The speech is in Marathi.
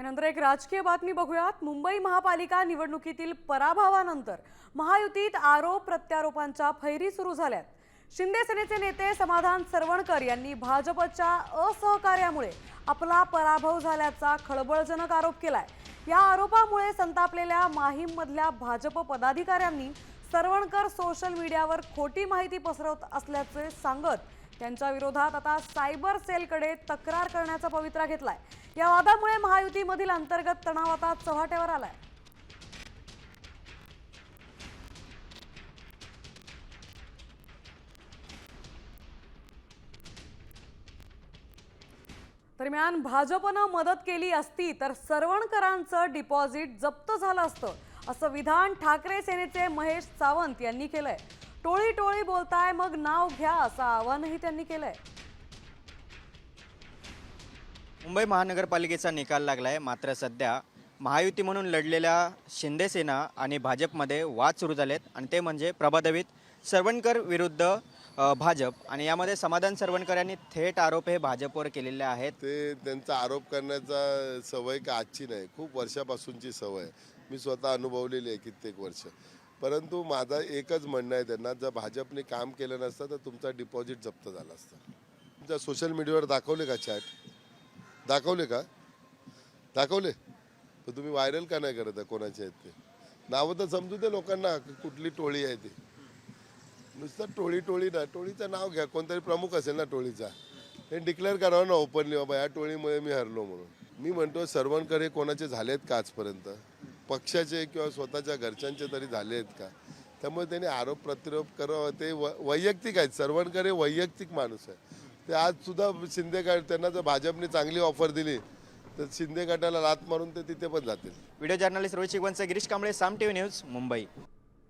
यानंतर एक राजकीय बातमी बघूयात। मुंबई महापालिका निवडणुकीतील पराभवानंतर महायुतीत आरोप प्रत्यारोपांच्या फैरी सुरू झाल्यात। शिंदे सेनेचे नेते समाधान सरवणकर यांनी भाजपच्या असहकार्यामुळे आपला पराभव झाल्याचा खळबळजनक आरोप केलाय। या आरोपामुळे संतापलेल्या माहीममधल्या भाजप पदाधिकाऱ्यांनी सरवणकर सोशल मीडियावर खोटी माहिती पसरवत असल्याचे सांगत त्यांच्या विरोधात आता सायबर सेलकडे तक्रार करण्याचा पवित्रा घेतलाय। या वादामुळे महायुतीमधील अंतर्गत तणाव आता चव्हाट्यावर आलाय। दरम्यान भाजपनं मदत केली असती तर सरवणकरांचं डिपॉझिट जप्त झालं असतं, असं विधान ठाकरे सेनेचे महेश सावंत यांनी केलंय। टोळी टोळी बोलताय मग नाव घ्या असं आवाहनही त्यांनी केलंय। मुंबई महानगरपालिकेचा निकाल लागलाय, मात्र सध्या महायुती म्हणून लढलेल्या शिंदे सेना आणि भाजपमध्ये वाद सुरू झालेत आणि ते म्हणजे प्रभादेवीत सरवणकर विरुद्ध भाजप। आणि यामध्ये समाधान सरवणकर यांनी थेट आरोप हे भाजपवर केलेले आहेत। ते त्यांचा आरोप करण्याचा सवय का आजची नाही, खूप वर्षापासूनची सवय मी स्वतः अनुभवलेली आहे कित्येक वर्ष। परंतु माझा एकच म्हणणं आहे त्यांना, जर भाजपने काम केलं नसतं तर तुमचा डिपॉझिट जप्त झाला असता। तुमच्या सोशल मीडियावर दाखवले का चॅट? दाखवले का? दाखवले तर तुम्ही व्हायरल का नाही करत आहे? कोणाचे आहेत ते नावं तर समजू दे लोकांना, कुठली टोळी आहे ती। नुसतं टोळी टोळी ना, टोळीचं नाव घ्या, कोणतरी प्रमुख असेल ना टोळीचा, हे डिक्लेअर करावं ना ओपनली, बाबा या टोळीमुळे मी हरलो म्हणून। मी म्हणतो सरवणकर हे कोणाचे झालेत का आजपर्यंत? पक्षाचे किंवा स्वतःच्या घरच्यांचे तरी झाले आहेत का? त्यामुळे त्यांनी आरोप प्रत्यारोप करावं, ते वैयक्तिक आहेत। सरवणकर हे वैयक्तिक माणूस आहे। ते आज सुद्धा शिंदे गट, त्यांना जर भाजपने चांगली ऑफर दिली तर शिंदे गटाला लात मारून ते तिथे पण जातील। व्हिडिओ जर्नलिस्ट रोहित शिगवणसह गिरीश कांबळे, साम टीव्ही न्यूज, मुंबई।